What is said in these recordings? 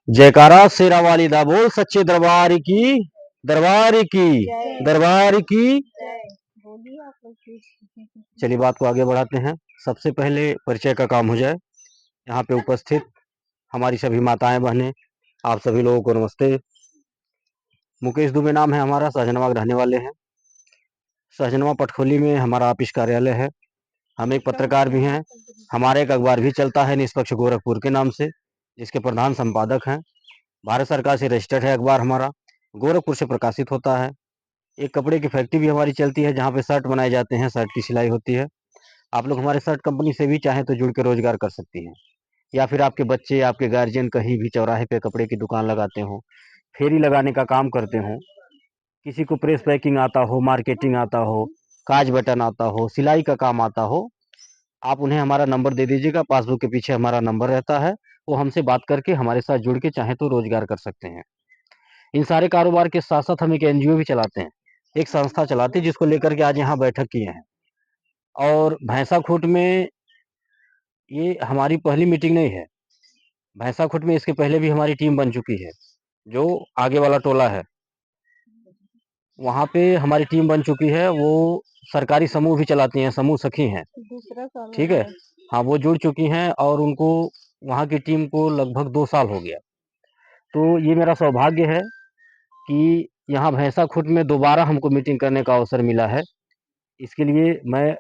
जयकारा शेरा वाली दा बोल सच्चे दरबार की, दरबार की, दरबार की। बोलिए आप लोग। चलिए बात को आगे बढ़ाते हैं। सबसे पहले परिचय का काम हो जाए। यहाँ पे उपस्थित हमारी सभी माताएं बहनें, आप सभी लोगों को नमस्ते। मुकेश दुबे नाम है हमारा, सहजनवा के रहने वाले हैं। सहजनवा पटखोली में हमारा ऑफिस कार्यालय है। हम एक पत्रकार भी हैं। हमारा एक अखबार भी चलता है निष्पक्ष गोरखपुर के नाम से, जिसके प्रधान संपादक हैं। भारत सरकार से रजिस्टर्ड है अखबार हमारा, गोरखपुर से प्रकाशित होता है। एक कपड़े की फैक्ट्री भी हमारी चलती है, जहाँ पे शर्ट बनाए जाते हैं, शर्ट की सिलाई होती है। आप लोग हमारे शर्ट कंपनी से भी चाहें तो जुड़ के रोजगार कर सकती हैं। या फिर आपके बच्चे, आपके गार्जियन कहीं भी चौराहे पे कपड़े की दुकान लगाते हो, फेरी लगाने का काम करते हो, किसी को प्रेस पैकिंग आता हो, मार्केटिंग आता हो, काज बटन आता हो, सिलाई का काम आता हो, आप उन्हें हमारा नंबर दे दीजिएगा। पासबुक के पीछे हमारा नंबर रहता है। वो हमसे बात करके हमारे साथ जुड़ के चाहे तो रोजगार कर सकते हैं। इन सारे कारोबार के साथ साथ हम एक एनजीओ भी चलाते हैं, एक संस्था चलाते हैं, जिसको लेकर के आज यहाँ बैठक किए हैं। और भैंसा खूट में ये हमारी पहली मीटिंग नहीं है। भैंसा खूट में इसके पहले भी हमारी टीम बन चुकी है। जो आगे वाला टोला है वहाँ पे हमारी टीम बन चुकी है। वो सरकारी समूह भी चलाती हैं, समूह सखी हैं, दूसरा साल ठीक है। हाँ, वो जुड़ चुकी हैं और उनको वहाँ की टीम को लगभग 2 साल हो गया। तो ये मेरा सौभाग्य है कि यहाँ भैंसा खूट में दोबारा हमको मीटिंग करने का अवसर मिला है। इसके लिए मैं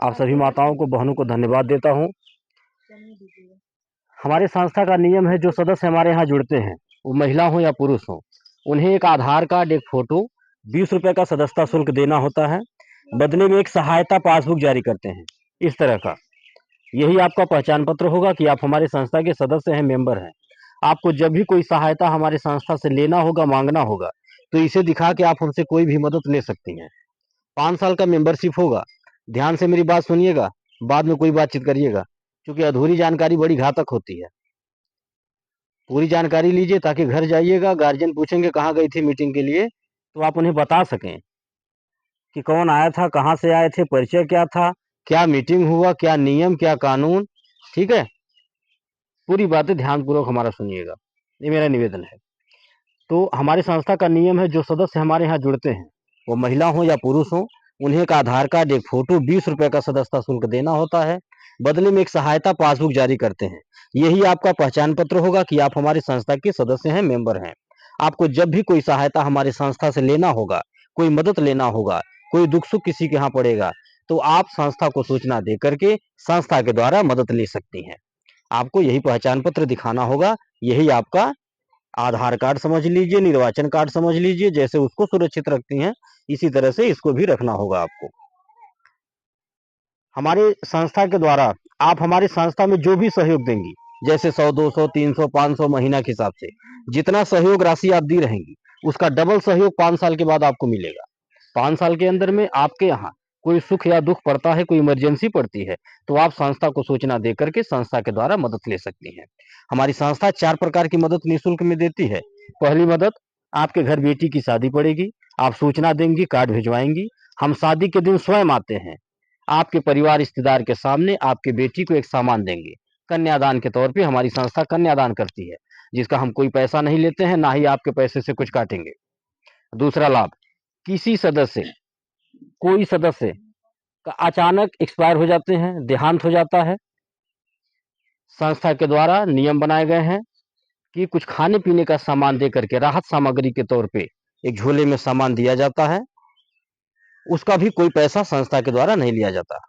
आप सभी माताओं को, बहनों को धन्यवाद देता हूँ। हमारे संस्था का नियम है, जो सदस्य हमारे यहाँ जुड़ते हैं, वो महिला हो या पुरुष हो, उन्हें एक आधार कार्ड, एक फोटो, 20 रुपए का सदस्यता शुल्क देना होता है। बदले में एक सहायता पासबुक जारी करते हैं, इस तरह का। यही आपका पहचान पत्र होगा कि आप हमारे संस्था के सदस्य हैं, मेंबर हैं। आपको जब भी कोई सहायता हमारे संस्था से लेना होगा, मांगना होगा, तो इसे दिखा के आप हमसे कोई भी मदद ले सकती हैं। 5 साल का मेंबरशिप होगा। ध्यान से मेरी बात सुनिएगा, बाद में कोई बातचीत करिएगा, क्योंकि अधूरी जानकारी बड़ी घातक होती है। पूरी जानकारी लीजिए, ताकि घर जाइएगा, गार्जियन पूछेंगे कहाँ गई थी मीटिंग के लिए, तो आप उन्हें बता सकें कि कौन आया था, कहाँ से आए थे, परिचय क्या था, क्या मीटिंग हुआ, क्या नियम, क्या कानून। ठीक है, पूरी बातें ध्यानपूर्वक हमारा सुनिएगा, ये मेरा निवेदन है। तो हमारी संस्था का नियम है, जो सदस्य हमारे यहाँ जुड़ते हैं, वो महिला हो या पुरुष हो, उन्हें एक आधार कार्ड, एक फोटो, 20 रुपए का सदस्यता शुल्क देना होता है। बदले में एक सहायता पासबुक जारी करते हैं। यही आपका पहचान पत्र होगा कि आप हमारी संस्था के सदस्य हैं, मेंबर हैं। आपको जब भी कोई सहायता हमारी संस्था से लेना होगा, कोई मदद लेना होगा, कोई दुख सुख किसी के यहाँ पड़ेगा, तो आप संस्था को सूचना दे करके संस्था के द्वारा मदद ले सकती हैं। आपको यही पहचान पत्र दिखाना होगा। यही आपका आधार कार्ड समझ लीजिए, निर्वाचन कार्ड समझ लीजिए। जैसे उसको सुरक्षित रखती हैं, इसी तरह से इसको भी रखना होगा आपको। हमारे संस्था के द्वारा आप हमारी संस्था में जो भी सहयोग देंगी, जैसे 100, 200, 300, 500 महीना के हिसाब से जितना सहयोग राशि आप दी रहेंगी, उसका डबल सहयोग 5 साल के बाद आपको मिलेगा। 5 साल के अंदर में आपके यहाँ कोई सुख या दुख पड़ता है, कोई इमरजेंसी पड़ती है, तो आप संस्था को सूचना दे करके संस्था के द्वारा मदद ले सकती हैं। हमारी संस्था 4 प्रकार की मदद निःशुल्क में देती है। पहली मदद, आपके घर बेटी की शादी पड़ेगी, आप सूचना देंगी, कार्ड भिजवाएंगी, हम शादी के दिन स्वयं आते हैं, आपके परिवार रिश्तेदार के सामने आपके बेटी को एक सामान देंगे। कन्यादान के तौर पे हमारी संस्था कन्यादान करती है, जिसका हम कोई पैसा नहीं लेते हैं, ना ही आपके पैसे से कुछ काटेंगे। दूसरा लाभ, किसी सदस्य, कोई सदस्य का अचानक एक्सपायर हो जाते हैं, देहांत हो जाता है, संस्था के द्वारा नियम बनाए गए हैं कि कुछ खाने पीने का सामान दे करके राहत सामग्री के तौर पे एक झोले में सामान दिया जाता है। उसका भी कोई पैसा संस्था के द्वारा नहीं लिया जाता।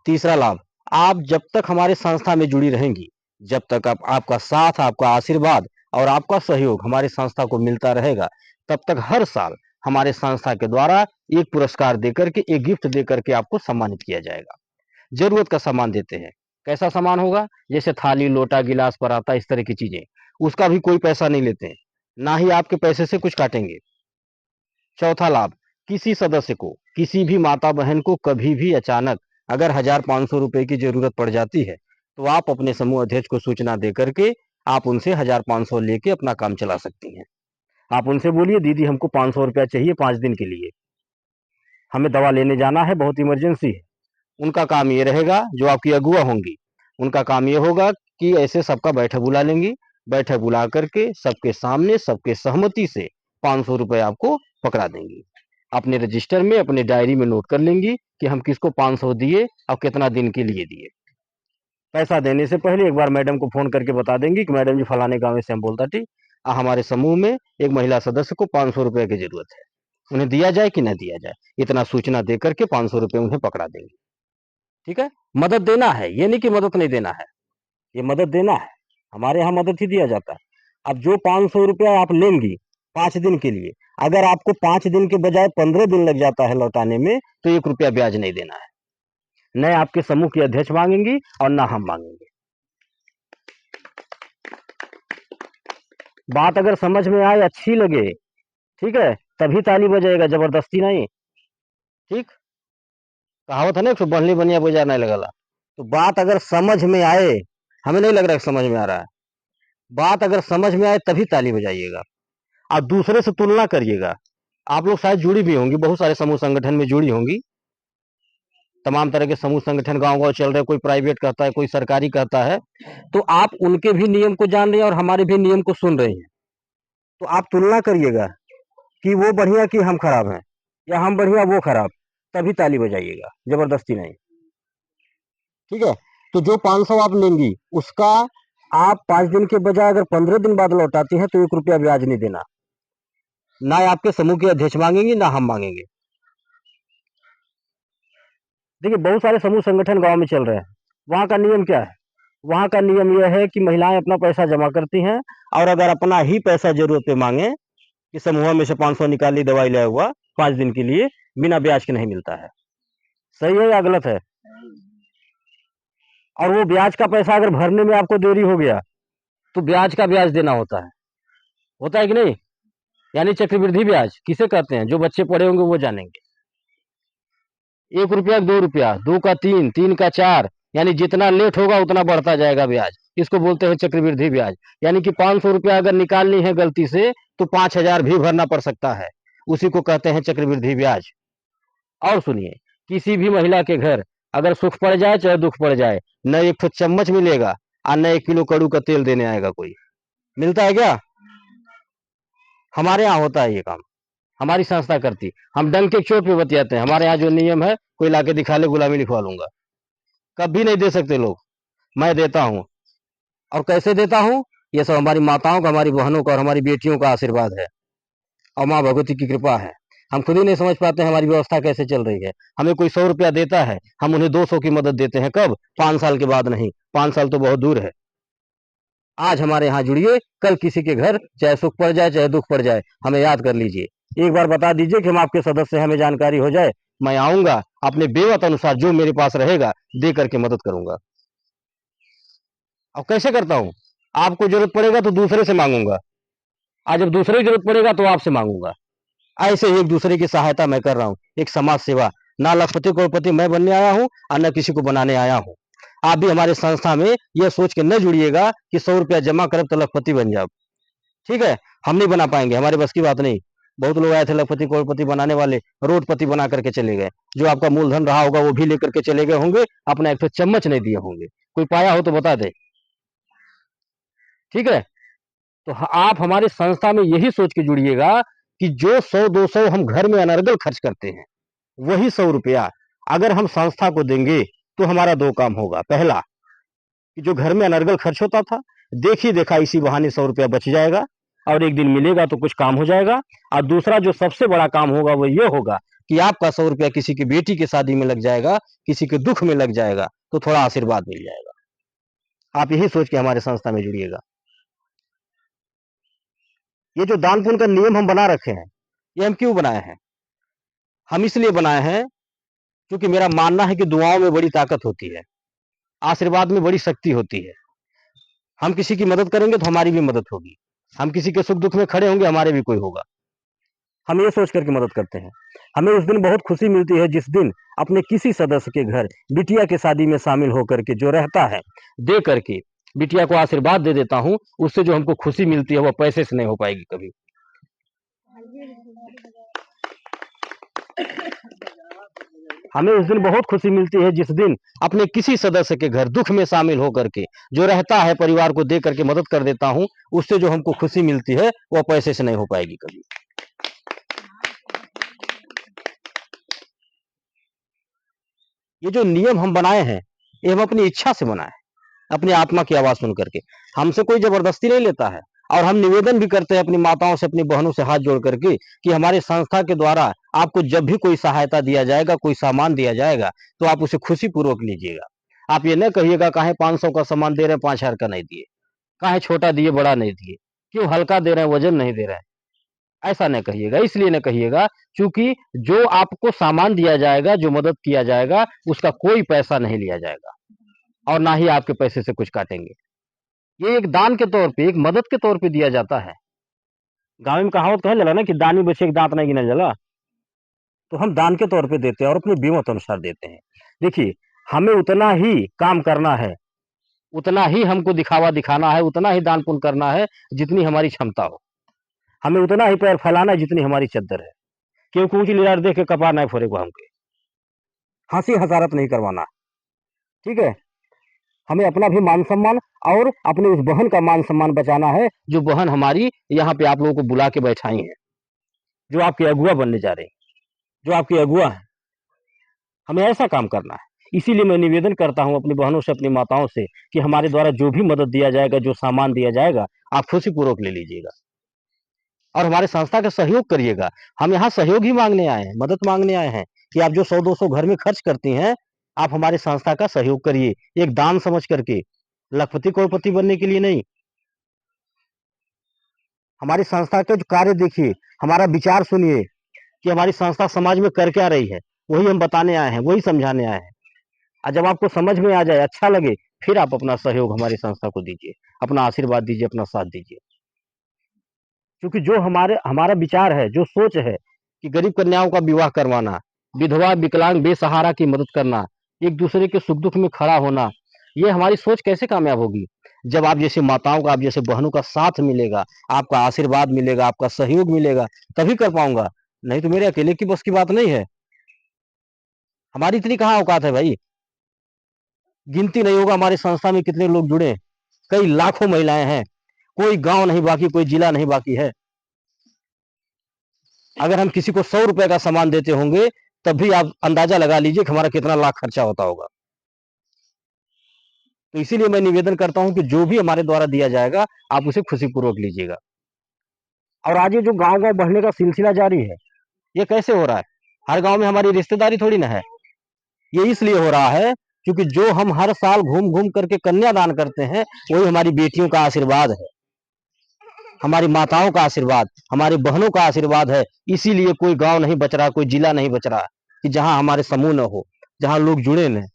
तीसरा लाभ, आप जब तक हमारे संस्था में जुड़ी रहेंगी, जब तक आपका साथ, आपका आशीर्वाद और आपका सहयोग हमारे संस्था को मिलता रहेगा, तब तक हर साल हमारे संस्था के द्वारा एक पुरस्कार देकर के, एक गिफ्ट देकर के आपको सम्मानित किया जाएगा। जरूरत का सामान देते हैं। कैसा सामान होगा? जैसे थाली, लोटा, गिलास, पराता, इस तरह की चीजें। उसका भी कोई पैसा नहीं लेते हैं, ना ही आपके पैसे से कुछ काटेंगे। चौथा लाभ, किसी सदस्य को, किसी भी माता बहन को कभी भी अचानक अगर 1,500 रुपए की जरूरत पड़ जाती है, तो आप अपने समूह अध्यक्ष को सूचना दे करके आप उनसे 1,500 लेके अपना काम चला सकती हैं। आप उनसे बोलिए, दीदी हमको 500 रुपया चाहिए 5 दिन के लिए, हमें दवा लेने जाना है, बहुत इमरजेंसी है। उनका काम ये रहेगा, जो आपकी अगुआ होंगी, उनका काम ये होगा कि ऐसे सबका बैठक बुला लेंगी बैठक बुला करके सबके सामने सबके सहमति से 500 रुपए आपको पकड़ा देंगी। अपने रजिस्टर में अपने डायरी में नोट कर लेंगी कि हम किसको 500 दिए और कितना दिन के लिए दिए। पैसा देने से पहले एक बार मैडम को फोन करके बता देंगी कि मैडम जी फलाने गांव से हम बोलता थी, हमारे समूह में एक महिला सदस्य को 500 रुपए की जरूरत है, उन्हें दिया जाए कि ना दिया जाए। इतना सूचना दे करके 500 रुपए उन्हें पकड़ा देंगे। ठीक है, मदद देना है, ये नहीं कि मदद नहीं देना है, ये मदद देना है। हमारे यहाँ मदद ही दिया जाता है। अब जो 500 रुपया आप लेंगी 5 दिन के लिए, अगर आपको 5 दिन के बजाय 15 दिन लग जाता है लौटाने में, तो 1 रुपया ब्याज नहीं देना है। न आपके समूह की अध्यक्ष मांगेंगी और ना हम मांगेंगे। बात अगर समझ में आए, अच्छी लगे, ठीक है, तभी ताली बजाएगा, जबरदस्ती नहीं। ठीक, कहावत है ना, एक बहली बनिया बजा नहीं लगला। तो बात अगर समझ में आए, हमें नहीं लग रहा है समझ में आ रहा है, बात अगर समझ में आए तभी ताली बजाइएगा। आप दूसरे से तुलना करिएगा। आप लोग शायद जुड़ी भी होंगी, बहुत सारे समूह संगठन में जुड़ी होंगी, तमाम तरह के समूह संगठन गांव गांव चल रहे, कोई प्राइवेट कहता है, कोई सरकारी कहता है। तो आप उनके भी नियम को जान रहे हैं और हमारे भी नियम को सुन रहे हैं। तो आप तुलना करिएगा कि वो बढ़िया कि हम खराब हैं, या हम बढ़िया वो खराब, तभी ताली बजाइएगा, जबरदस्ती नहीं। ठीक है, तो जो 500 आप लेंगी उसका आप 5 दिन के बजाय अगर 15 दिन बाद लौटाती हैं तो 1 रुपया ब्याज नहीं देना। ना आपके समूह के अध्यक्ष मांगेंगे ना हम मांगेंगे। देखिए, बहुत सारे समूह संगठन गांव में चल रहे हैं, वहां का नियम क्या है? वहां का नियम यह है कि महिलाएं अपना पैसा जमा करती हैं, और अगर अपना ही पैसा जरूरत पे मांगे कि समूह में से 500 निकाली, दवाई लाया हुआ 5 दिन के लिए, बिना ब्याज के नहीं मिलता है। सही है या गलत है? और वो ब्याज का पैसा अगर भरने में आपको देरी हो गया तो ब्याज का ब्याज देना होता है कि नहीं? यानी चक्रवृद्धि ब्याज किसे कहते हैं, जो बच्चे पढ़े होंगे वो जानेंगे। 1 रुपया 2 रुपया, 2 का 3, 3 का 4, यानी जितना लेट होगा उतना बढ़ता जाएगा ब्याज। इसको बोलते हैं चक्रवृद्धि ब्याज। यानी कि 500 रुपया अगर निकालनी है गलती से तो 5000 भी भरना पड़ सकता है, उसी को कहते हैं चक्रवृद्धि ब्याज। और सुनिए, किसी भी महिला के घर अगर सुख पड़ जाए चाहे दुख पड़ जाए, न एक तो चम्मच मिलेगा और न 1 किलो कड़ू का तेल देने आएगा कोई। मिलता है क्या? हमारे यहाँ होता है ये काम, हमारी संस्था करती। हम डंक के चोट पे बतियाते हैं। हमारे यहाँ जो नियम है, कोई लाके दिखा ले, गुलामी लिखवा लूंगा। कभी नहीं दे सकते लोग, मैं देता हूँ। और कैसे देता हूँ? ये सब हमारी माताओं का, हमारी बहनों का और हमारी बेटियों का आशीर्वाद है और माँ भगवती की कृपा है। हम खुद ही नहीं समझ पाते हैं हमारी व्यवस्था कैसे चल रही है। हमें कोई 100 रुपया देता है, हम उन्हें 200 की मदद देते हैं। कब? 5 साल के बाद नहीं, 5 साल तो बहुत दूर है। आज हमारे यहाँ जुड़िए, कल किसी के घर चाहे सुख पड़ जाए चाहे दुख पड़ जाए, हमें याद कर लीजिए। एक बार बता दीजिए कि हम आपके सदस्य हैं, हमें जानकारी हो जाए, मैं आऊंगा, अपने बेवत अनुसार जो मेरे पास रहेगा दे करके मदद करूंगा। अब कैसे करता हूं? आपको जरूरत पड़ेगा तो दूसरे से मांगूंगा, आज जब दूसरे की जरूरत पड़ेगा तो आपसे मांगूंगा। ऐसे ही एक दूसरे की सहायता मैं कर रहा हूँ, एक समाज सेवा। ना लखपति करोड़पति मैं बनने आया हूँ और न किसी को बनाने आया हूँ। आप भी हमारे संस्था में यह सोच के न जुड़िएगा कि 100 रुपया जमा कर तो लखपति बन जाओ। ठीक है, हम नहीं बना पाएंगे, हमारे बस की बात नहीं। बहुत लोग आए थे लखपति करोड़पति बनाने वाले, रोडपति बना करके चले गए। जो आपका मूलधन रहा होगा वो भी लेकर के चले गए होंगे, अपना एक तो चम्मच नहीं दिए होंगे। कोई पाया हो तो बता दे। ठीक है, तो आप हमारे संस्था में यही सोच के जुड़िएगा कि जो 100-200 हम घर में अनर्गल खर्च करते हैं, वही 100 रुपया अगर हम संस्था को देंगे तो हमारा 2 काम होगा। पहला, कि जो घर में अनर्गल खर्च होता था, देखी देखा इसी बहाने 100 रुपया बच जाएगा और एक दिन मिलेगा तो कुछ काम हो जाएगा। और दूसरा जो सबसे बड़ा काम होगा वो ये होगा कि आपका 100 रुपया किसी की बेटी की शादी में लग जाएगा, किसी के दुख में लग जाएगा, तो थोड़ा आशीर्वाद मिल जाएगा। आप यही सोच के हमारे संस्था में जुड़िएगा। ये जो दान पुण्य का नियम हम बना रखे हैं, ये हम क्यों बनाए हैं? हम इसलिए बनाए हैं क्योंकि मेरा मानना है कि दुआओं में बड़ी ताकत होती है, आशीर्वाद में बड़ी शक्ति होती है। हम किसी की मदद करेंगे तो हमारी भी मदद होगी, हम किसी के सुख दुख में खड़े होंगे, हमारे भी कोई होगा। हम ये सोच करके मदद करते हैं। हमें उस दिन बहुत खुशी मिलती है जिस दिन अपने किसी सदस्य के घर बिटिया के शादी में शामिल होकर के जो रहता है, दे करके बिटिया को आशीर्वाद दे देता हूँ। उससे जो हमको खुशी मिलती है वह पैसे से नहीं हो पाएगी कभी। हमें उस दिन बहुत खुशी मिलती है जिस दिन अपने किसी सदस्य के घर दुख में शामिल होकर के जो रहता है परिवार को दे करके मदद कर देता हूँ, उससे जो हमको खुशी मिलती है वो पैसे से नहीं हो पाएगी कभी। ये जो नियम हम बनाए हैं ये हम अपनी इच्छा से बनाए, अपनी आत्मा की आवाज सुन करके। हमसे कोई जबरदस्ती नहीं लेता है। और हम निवेदन भी करते हैं अपनी माताओं से, अपनी बहनों से हाथ जोड़ करके कि हमारे संस्था के द्वारा आपको जब भी कोई सहायता दिया जाएगा, कोई सामान दिया जाएगा, तो आप उसे खुशी पूर्वक लीजिएगा। आप ये न कहिएगा काहे 500 का सामान दे रहे हैं 5000 का नहीं दिए, काहे छोटा दिए बड़ा नहीं दिए, क्यों हल्का दे रहे हैं वजन नहीं दे रहे हैं, ऐसा न कहिएगा। इसलिए न कहिएगा क्योंकि जो आपको सामान दिया जाएगा, जो मदद किया जाएगा, उसका कोई पैसा नहीं लिया जाएगा और ना ही आपके पैसे से कुछ काटेंगे। ये एक दान के तौर पे, एक मदद के तौर पे दिया जाता है। गाँव में कहावत कहल जाला ना कि दानी बछिया के दांत नहीं गिनल जाला। तो हम दान के तौर पे देते हैं और अपनी बीमत अनुसार देते हैं। देखिए, हमें उतना ही काम करना है, उतना ही हमको दिखावा दिखाना है, उतना ही दान पुण्य करना है जितनी हमारी क्षमता हो। हमें उतना ही पैर फैलाना है जितनी हमारी चद्दर है। क्योंकि ऊँची लीलार देख के कपार नहीं फोड़ेगा हमके। हँसी हसारत नहीं करवाना, ठीक है? हमें अपना भी मान-सम्मान और अपने उस बहन का मान-सम्मान बचाना है, जो बहन हमारी यहाँ पे आप लोगों को बुला के बैठाई हैं, जो आपकी अगुआ बनने जा रही हैं, जो आपकी अगुआ हैं। हमें ऐसा काम करना है। इसीलिए मैं निवेदन करता हूँ अपनी बहनों से, अपनी माताओं से कि हमारे द्वारा जो भी मदद दिया जाएगा, जो सामान दिया जाएगा, आप खुशीपूर्वक ले लीजिएगा और हमारे संस्था का सहयोग करिएगा। हम यहाँ सहयोग ही माँगने आए हैं, मदद माँगने आए हैं कि आप जो 100-200 घर में खर्च करती हैं, आप हमारी संस्था का सहयोग करिए, एक दान समझ करके, लखपति करोड़पति बनने के लिए नहीं। हमारी संस्था के जो कार्य देखिए, हमारा विचार सुनिए कि हमारी संस्था समाज में कर क्या रही है, वही हम बताने आए हैं, वही समझाने आए हैं। और जब आपको समझ में आ जाए, अच्छा लगे, फिर आप अपना सहयोग हमारी संस्था को दीजिए, अपना आशीर्वाद दीजिए, अपना साथ दीजिए। क्योंकि जो हमारा विचार है, जो सोच है कि गरीब कन्याओं का विवाह करवाना, विधवा, विकलांग, बेसहारा की मदद करना, एक दूसरे के सुख दुख में खड़ा होना, ये हमारी सोच कैसे कामयाब होगी? जब आप जैसे माताओं का, आप जैसे बहनों का साथ मिलेगा, आपका आशीर्वाद मिलेगा, आपका सहयोग मिलेगा, तभी कर पाऊंगा। नहीं तो मेरे अकेले की बस की बात नहीं है। हमारी इतनी कहाँ औकात है भाई, गिनती नहीं होगा हमारी संस्था में कितने लोग जुड़े हैं। कई लाखों महिलाएं हैं, कोई गांव नहीं बाकी, कोई जिला नहीं बाकी है। अगर हम किसी को 100 रुपए का सामान देते होंगे, तब भी आप अंदाजा लगा लीजिए कि हमारा कितना लाख खर्चा होता होगा। तो इसीलिए मैं निवेदन करता हूं कि जो भी हमारे द्वारा दिया जाएगा, आप उसे खुशीपूर्वक लीजिएगा। और आज ये जो गांव-गांव बढ़ने का सिलसिला जारी है, ये कैसे हो रहा है? हर गांव में हमारी रिश्तेदारी थोड़ी ना है। ये इसलिए हो रहा है क्योंकि जो हम हर साल घूम-घूम करके कन्यादान करते हैं, वही हमारी बेटियों का आशीर्वाद है, हमारी माताओं का आशीर्वाद, हमारी बहनों का आशीर्वाद है। इसीलिए कोई गाँव नहीं बच रहा, कोई जिला नहीं बच रहा कि जहाँ हमारे समूह न हो, जहाँ लोग जुड़े न।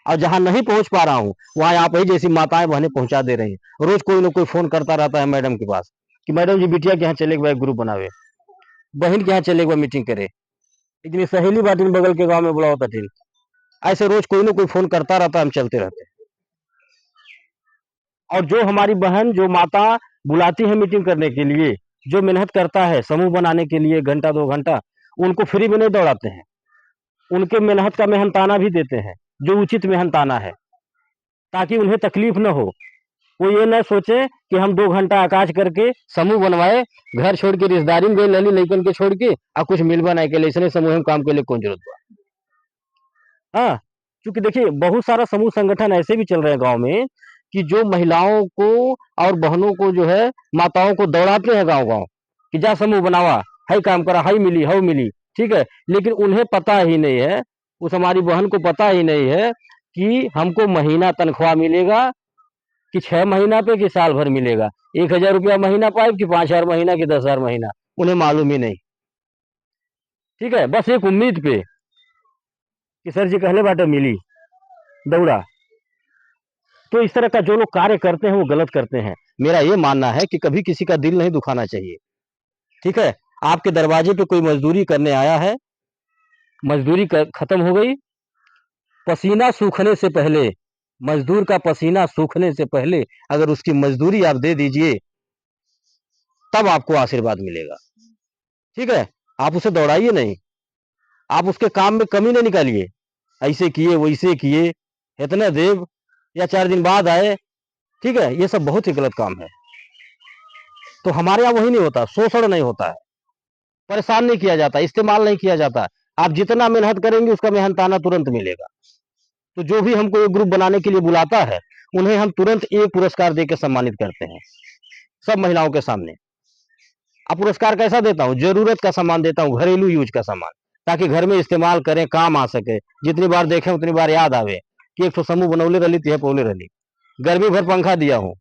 और जहाँ नहीं पहुँच पा रहा हूँ, वहाँ आप ही जैसी माताएँ बहनें पहुँचा दे रही हैं। रोज़ कोई न कोई फ़ोन करता रहता है मैडम के पास कि मैडम जी बिटिया के यहाँ चले के बा एक ग्रुप बनावे, बहिन के यहाँ चले के बा मीटिंग करे, लेकिन सहेली बाटिन बगल के गाँव में बुलाओ तटिन। ऐसे रोज़ कोई न कोई फ़ोन करता रहता है, हम चलते रहते हैं। और जो हमारी बहन, जो माता बुलाती है मीटिंग करने के लिए, जो मेहनत करता है समूह बनाने के लिए घंटा 2 घंटा, उनको फ्री में नहीं दौड़ाते हैं। उनके मेहनत का मेहनताना भी देते हैं, जो उचित मेहनताना है, ताकि उन्हें तकलीफ न हो। वो ये न सोचे कि हम 2 घंटा आकाश करके समूह बनवाए, घर छोड़ के रिश्तेदारी में गए लली लइकन के छोड़ के और कुछ मिलबा नहीं के ऐसने समूह में काम के लिए कौन जरूरत बा? हाँ, क्योंकि देखिए बहुत सारा समूह संगठन ऐसे भी चल रहे हैं गाँव में कि जो महिलाओं को और बहनों को जो है, माताओं को दौड़ाते हैं गाँव-गाँव कि जा समूह बनावा, हई काम करा, हई मिली, हऊ मिली, ठीक है? लेकिन उन्हें पता ही नहीं है, उस हमारी बहन को पता ही नहीं है कि हमको महीना तनख्वाह मिलेगा कि 6 महीना पे कि साल भर मिलेगा। 1000 रुपया महीना पाएब कि 5000 महीना कि 10,000 महीना, उन्हें मालूम ही नहीं, ठीक है? बस एक उम्मीद पे कि सर जी कहले बाटे मिली, दौड़ा। तो इस तरह का जो लोग कार्य करते हैं वो गलत करते हैं। मेरा ये मानना है कि कभी किसी का दिल नहीं दुखाना चाहिए, ठीक है? आपके दरवाजे पे कोई मजदूरी करने आया है, मजदूरी खत्म हो गई, पसीना सूखने से पहले, मजदूर का पसीना सूखने से पहले अगर उसकी मजदूरी आप दे दीजिए, तब आपको आशीर्वाद मिलेगा, ठीक है? आप उसे दौड़ाइए नहीं। आप उसके काम में कमी नहीं निकालिए, ऐसे किए वैसे किए, इतने देव या 4 दिन बाद आए, ठीक है, ये सब बहुत ही गलत काम है। तो हमारे यहाँ वही नहीं होता, शोषण नहीं होता है, परेशान नहीं किया जाता, इस्तेमाल नहीं किया जाता। आप जितना मेहनत करेंगे उसका मेहनताना तुरंत मिलेगा। तो जो भी हमको एक ग्रुप बनाने के लिए बुलाता है, उन्हें हम तुरंत एक पुरस्कार देकर सम्मानित करते हैं, सब महिलाओं के सामने। अब पुरस्कार कैसा देता हूँ? जरूरत का सामान देता हूँ, घरेलू यूज का सामान, ताकि घर में इस्तेमाल करें, काम आ सके। जितनी बार देखें उतनी बार याद आवे कि एक तो समूह बनौले रही थी पौले रही। गर्मी भर पंखा दिया हूँ,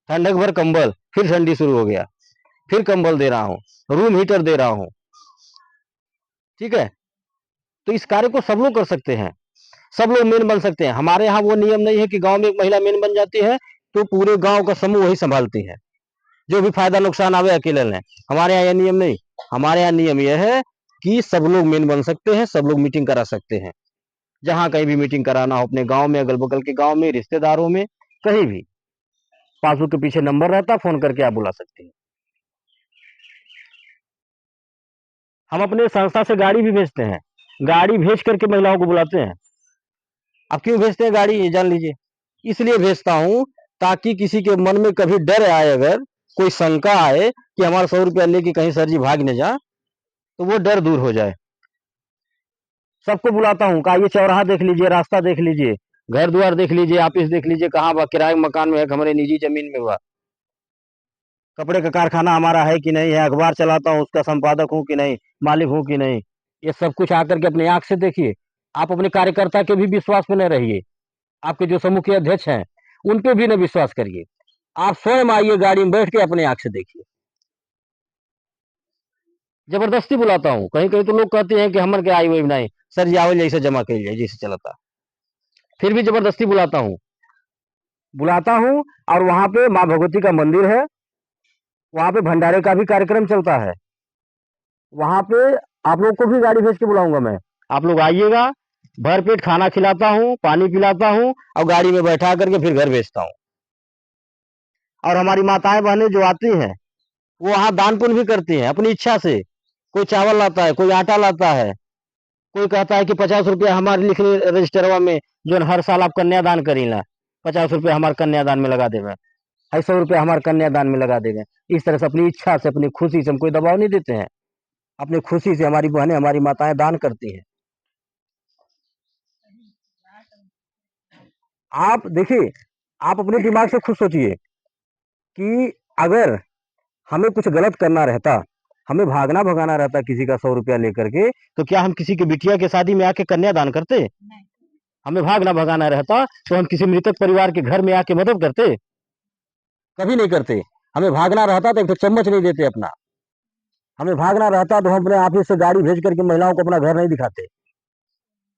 ठंडक भर कंबल, फिर ठंडी शुरू हो गया, फिर कंबल दे रहा हूँ, रूम हीटर दे रहा हूँ, ठीक है। तो इस कार्य को सब लोग कर सकते हैं, सब लोग मेन बन सकते हैं। हमारे यहाँ वो नियम नहीं है कि गांव में एक महिला मेन बन जाती है तो पूरे गांव का समूह वही संभालती है, जो भी फायदा नुकसान आवे अकेले लें। हमारे यहाँ यह नियम नहीं, हमारे यहाँ नियम यह है कि सब लोग मेन बन सकते हैं, सब लोग मीटिंग करा सकते हैं। जहां कहीं भी मीटिंग कराना हो, अपने गांव में, अगल बगल के गांव में, रिश्तेदारों में, कहीं भी, पासबुक के पीछे नंबर रहता है, फोन करके आप बुला सकते हैं। हम अपने संस्था से गाड़ी भी भेजते हैं, गाड़ी भेज करके महिलाओं को बुलाते हैं। अब क्यों भेजते हैं गाड़ी, ये जान लीजिए। इसलिए भेजता हूं ताकि किसी के मन में कभी डर आए, अगर कोई शंका आए कि हमारा 100 रुपया लेके कहीं सर जी भाग न जा, तो वो डर दूर हो जाए। सबको बुलाता हूँ, कहा ये चौराहा देख लीजिए, रास्ता देख लीजिए, घर द्वार देख लीजिए, ऑफिस देख लीजिए, कहाँ बा, किराए मकान में है, हमारे निजी जमीन में बा, कपड़े का कारखाना हमारा है कि नहीं है, अखबार चलाता हूँ उसका संपादक हूँ कि नहीं, मालिक हूँ कि नहीं। ये सब कुछ आकर के अपनी आंख से देखिए। आप अपने कार्यकर्ता के भी विश्वास में न रहिए, आपके जो समूह के अध्यक्ष हैं उन पे भी न विश्वास करिए। आप स्वयं आइए, गाड़ी में बैठ के अपने आंख से देखिए। जबरदस्ती बुलाता हूँ, कहीं कहीं तो लोग कहते हैं कि हमर के आई वही नहीं, सर जी आवल जैसे जमा कर जाए जैसे चलता, फिर भी जबरदस्ती बुलाता हूँ। और वहां पे माँ भगवती का मंदिर है, वहां पे भंडारे का भी कार्यक्रम चलता है, वहां पे आप लोग को भी गाड़ी भेज के बुलाऊंगा मैं। आप लोग आइएगा, भर पेट खाना खिलाता हूँ, पानी पिलाता हूँ, और गाड़ी में बैठा करके फिर घर भेजता हूँ। और हमारी माताएं बहनें जो आती हैं, वो वहां दान पुण्य भी करती हैं अपनी इच्छा से। कोई चावल लाता है, कोई आटा लाता है, कोई कहता है कि 50 रुपया हमारे लिख रजिस्टरवा में, जो हर साल आप कन्यादान करीला, 50 रुपया हमारे कन्यादान में लगा देवे, 100 रुपया हमारे कन्यादान में लगा देवे। इस तरह से अपनी इच्छा से, अपनी खुशी से, हम कोई दबाव नहीं देते हैं, अपनी खुशी से हमारी बहनें, हमारी माताएं दान करती हैं। आप देखिए, आप अपने दिमाग से खुद सोचिए कि अगर हमें कुछ गलत करना रहता, हमें भागना भगाना रहता किसी का 100 रुपया लेकर के, तो क्या हम किसी की बिटिया के शादी में आके कन्यादान करते? हमें भागना भगाना रहता तो हम किसी मृतक परिवार के घर में आके मदद करते? कभी नहीं करते। हमें भागना रहता तो एक तो चम्मच नहीं देते अपना, हमें भागना रहता तो हम अपने ऑफिस से गाड़ी भेज करके महिलाओं को अपना घर नहीं दिखाते,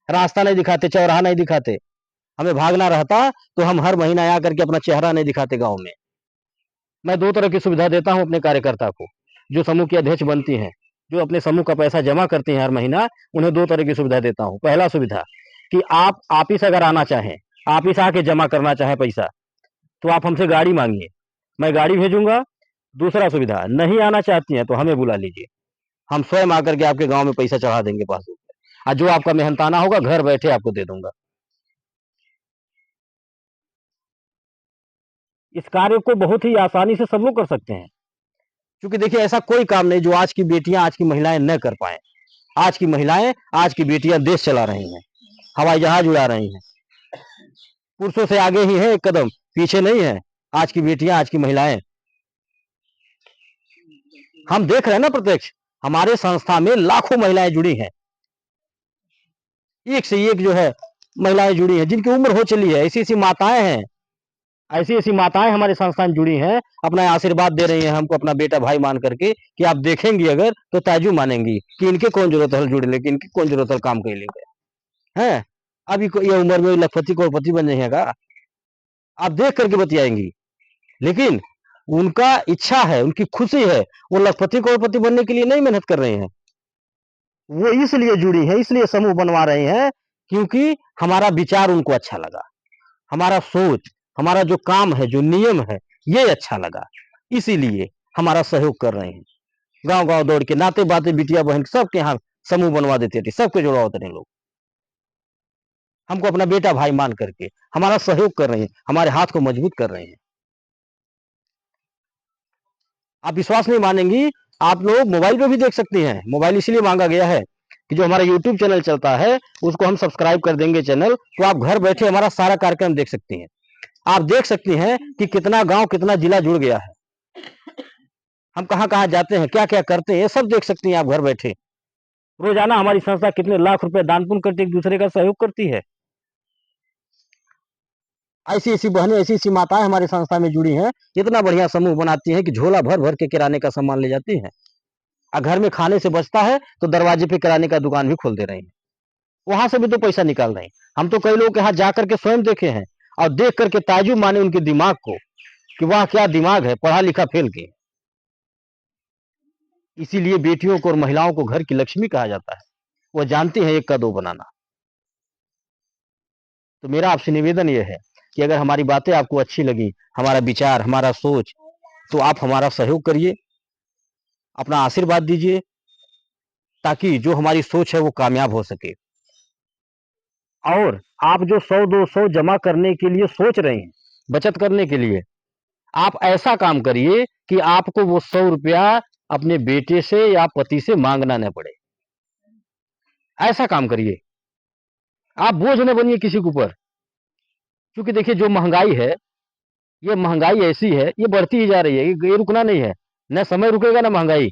रास्ता नहीं दिखाते, चौराहा नहीं दिखाते। हमें भागना रहता तो हम हर महीना आकर के अपना चेहरा नहीं दिखाते गांव में। मैं 2 तरह की सुविधा देता हूं अपने कार्यकर्ता को, जो समूह के अध्यक्ष बनती हैं, जो अपने समूह का पैसा जमा करती हैं हर महीना, उन्हें 2 तरह की सुविधा देता हूं। पहला सुविधा कि आप ऑफिस अगर आना चाहें, ऑफिस आके जमा करना चाहें पैसा, तो आप हमसे गाड़ी मांगिए, मैं गाड़ी भेजूंगा। दूसरा सुविधा, नहीं आना चाहती हैं तो हमें बुला लीजिए, हम स्वयं आकर के आपके गांव में पैसा चढ़ा देंगे पासबुक पे, और जो आपका मेहनताना होगा घर बैठे आपको दे दूंगा। इस कार्य को बहुत ही आसानी से सब लोग कर सकते हैं, क्योंकि देखिए ऐसा कोई काम नहीं जो आज की बेटियां, आज की महिलाएं न कर पाए। आज की महिलाएं, आज की बेटियां देश चला रही हैं, हवाई जहाज उड़ा रही हैं, पुरुषों से आगे ही है, एक कदम पीछे नहीं है। आज की बेटियां, आज की महिलाएं, हम देख रहे हैं ना प्रत्यक्ष। हमारे संस्था में लाखों महिलाएं जुड़ी हैं, एक से एक जो है महिलाएं जुड़ी हैं, जिनकी उम्र हो चली है। ऐसी ऐसी माताएं हैं, ऐसी ऐसी माताएं हमारे संस्था में जुड़ी हैं, अपना आशीर्वाद दे रही हैं हमको अपना बेटा भाई मान करके, कि आप देखेंगी अगर तो ताजु मानेंगी कि इनके कौन जरूरत है जुड़े लेके, इनकी कौन जरूरत है काम के लिए है। अभी ये उम्र में लखपति करोड़पति बन जाएगा, आप देख करके बतियाएंगी। लेकिन उनका इच्छा है, उनकी खुशी है, वो लखपति करोड़पति बनने के लिए नहीं मेहनत कर रहे हैं, वो इसलिए जुड़ी है, इसलिए समूह बनवा रहे हैं क्योंकि हमारा विचार उनको अच्छा लगा, हमारा सोच, हमारा जो काम है, जो नियम है, ये अच्छा लगा, इसीलिए हमारा सहयोग कर रहे हैं। गांव गांव दौड़ के, नाते बाते, बिटिया बहन सबके यहाँ समूह बनवा देते थे, सबके जुड़वा होते हैं लोग। हमको अपना बेटा भाई मान करके हमारा सहयोग कर रहे हैं, हमारे हाथ को मजबूत कर रहे हैं। आप विश्वास नहीं मानेंगी, आप लोग मोबाइल पे भी देख सकती हैं। मोबाइल इसलिए मांगा गया है कि जो हमारा यूट्यूब चैनल चलता है उसको हम सब्सक्राइब कर देंगे चैनल, तो आप घर बैठे हमारा सारा कार्यक्रम देख सकती हैं। आप देख सकती हैं कि कितना गांव कितना जिला जुड़ गया है, हम कहाँ कहाँ जाते हैं, क्या क्या करते हैं, ये सब देख सकती हैं आप घर बैठे। रोजाना हमारी संस्था कितने लाख रुपए दान पुण्य करती है, एक दूसरे का सहयोग करती है। ऐसी ऐसी बहनें, ऐसी ऐसी माताएं हमारी संस्था में जुड़ी हैं, इतना बढ़िया समूह बनाती हैं कि झोला भर भर के किराने का सामान ले जाती हैं। घर में खाने से बचता है तो दरवाजे पे किराने का दुकान भी खोल दे रहे हैं, वहां से भी तो पैसा निकाल रहे हैं। हम तो कई लोग के यहाँ जा करके स्वयं देखे हैं और देख करके ताजुब माने उनके दिमाग को कि वाह क्या दिमाग है, पढ़ा लिखा फेल के। इसीलिए बेटियों को और महिलाओं को घर की लक्ष्मी कहा जाता है, वो जानती हैं एक का दो बनाना। तो मेरा आपसे निवेदन यह है कि अगर हमारी बातें आपको अच्छी लगी, हमारा विचार, हमारा सोच, तो आप हमारा सहयोग करिए, अपना आशीर्वाद दीजिए, ताकि जो हमारी सोच है वो कामयाब हो सके। और आप जो 100-200 जमा करने के लिए सोच रहे हैं, बचत करने के लिए, आप ऐसा काम करिए कि आपको वो 100 रुपया अपने बेटे से या पति से मांगना न पड़े। ऐसा काम करिए, आप बोझ न बनिए किसी के ऊपर। क्योंकि देखिए जो महंगाई है, ये महंगाई ऐसी है, ये बढ़ती ही जा रही है, ये रुकना नहीं है। न समय रुकेगा न महंगाई।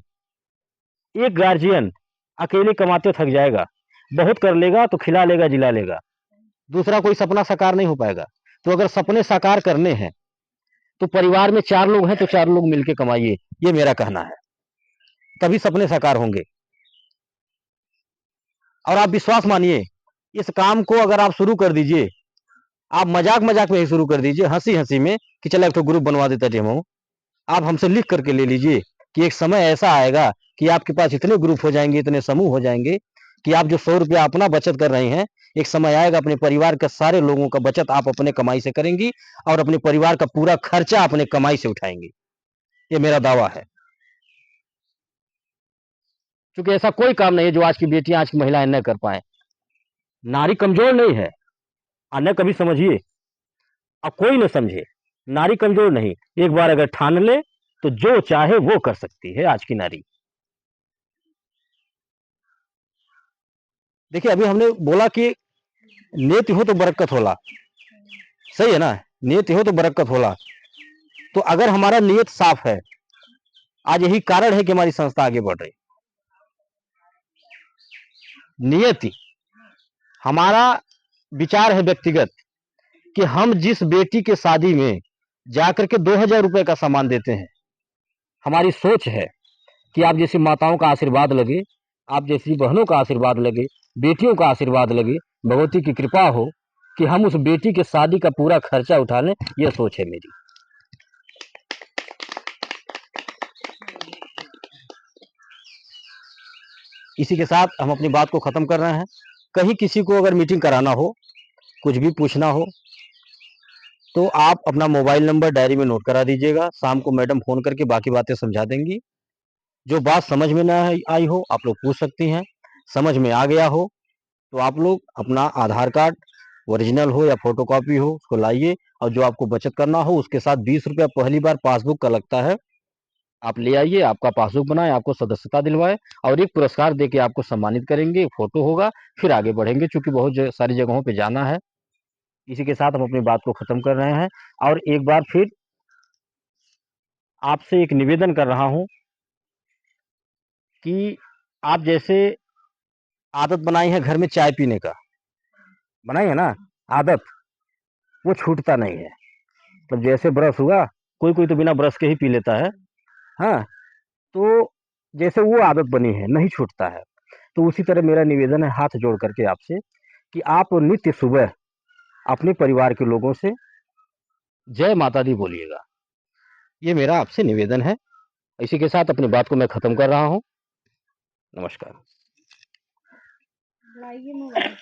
एक गार्जियन अकेले कमाते थक जाएगा, बहुत कर लेगा तो खिला लेगा जिला लेगा, दूसरा कोई सपना साकार नहीं हो पाएगा। तो अगर सपने साकार करने हैं तो परिवार में 4 लोग हैं तो 4 लोग मिलके कमाइए, ये मेरा कहना है, तभी सपने साकार होंगे। और आप विश्वास मानिए, इस काम को अगर आप शुरू कर दीजिए, आप मजाक मजाक में ही शुरू कर दीजिए, हंसी हंसी में कि चलो एक तो ग्रुप बनवा देता डेमो। आप हमसे लिख करके ले लीजिए कि एक समय ऐसा आएगा कि आपके पास इतने ग्रुप हो जाएंगे, इतने समूह हो जाएंगे कि आप जो 100 रुपया अपना बचत कर रहे हैं, एक समय आएगा अपने परिवार के सारे लोगों का बचत आप अपने कमाई से करेंगी और अपने परिवार का पूरा खर्चा अपने कमाई से उठाएंगी। ये मेरा दावा है। क्योंकि ऐसा कोई काम नहीं है जो आज की बेटियां, आज की महिलाएं न कर पाए। नारी कमजोर नहीं है, न कभी समझिए, अब कोई न समझे, नारी कमजोर नहीं। एक बार अगर ठान ले तो जो चाहे वो कर सकती है आज की नारी। देखिए अभी हमने बोला कि नेति हो तो बरकत होला, सही है ना, नियत हो तो बरकत होला। तो अगर हमारा नियत साफ है, आज यही कारण है कि हमारी संस्था आगे बढ़ रही। नियति हमारा विचार है व्यक्तिगत कि हम जिस बेटी के शादी में जाकर के 2000 रुपए का सामान देते हैं, हमारी सोच है कि आप जैसी माताओं का आशीर्वाद लगे, आप जैसी बहनों का आशीर्वाद लगे, बेटियों का आशीर्वाद लगे, भगवती की कृपा हो कि हम उस बेटी के शादी का पूरा खर्चा उठा लें, यह सोच है मेरी। इसी के साथ हम अपनी बात को खत्म कर रहे हैं। कहीं किसी को अगर मीटिंग कराना हो, कुछ भी पूछना हो, तो आप अपना मोबाइल नंबर डायरी में नोट करा दीजिएगा। शाम को मैडम फोन करके बाकी बातें समझा देंगी। जो बात समझ में ना आई हो आप लोग पूछ सकती हैं, समझ में आ गया हो तो आप लोग अपना आधार कार्ड ओरिजिनल हो या फोटोकॉपी हो उसको लाइए, और जो आपको बचत करना हो उसके साथ 20 रुपया पहली बार पासबुक का लगता है, आप ले आइए, आपका पासबुक बनाए, आपको सदस्यता दिलवाए और एक पुरस्कार देके आपको सम्मानित करेंगे, फोटो होगा, फिर आगे बढ़ेंगे क्योंकि बहुत सारी जगहों पे जाना है। इसी के साथ हम अपनी बात को खत्म कर रहे हैं और एक बार फिर आपसे एक निवेदन कर रहा हूं कि आप जैसे आदत बनाई है घर में चाय पीने का, बनाई है ना आदत, वो छूटता नहीं है। मतलब जैसे ब्रश हुआ, कोई कोई तो बिना ब्रश के ही पी लेता है, हाँ, तो जैसे वो आदत बनी है नहीं छूटता है। तो उसी तरह मेरा निवेदन है हाथ जोड़ करके आपसे कि आप नित्य सुबह अपने परिवार के लोगों से जय माता दी बोलिएगा, ये मेरा आपसे निवेदन है। इसी के साथ अपनी बात को मैं खत्म कर रहा हूँ। नमस्कार। लाइए मोबाइल।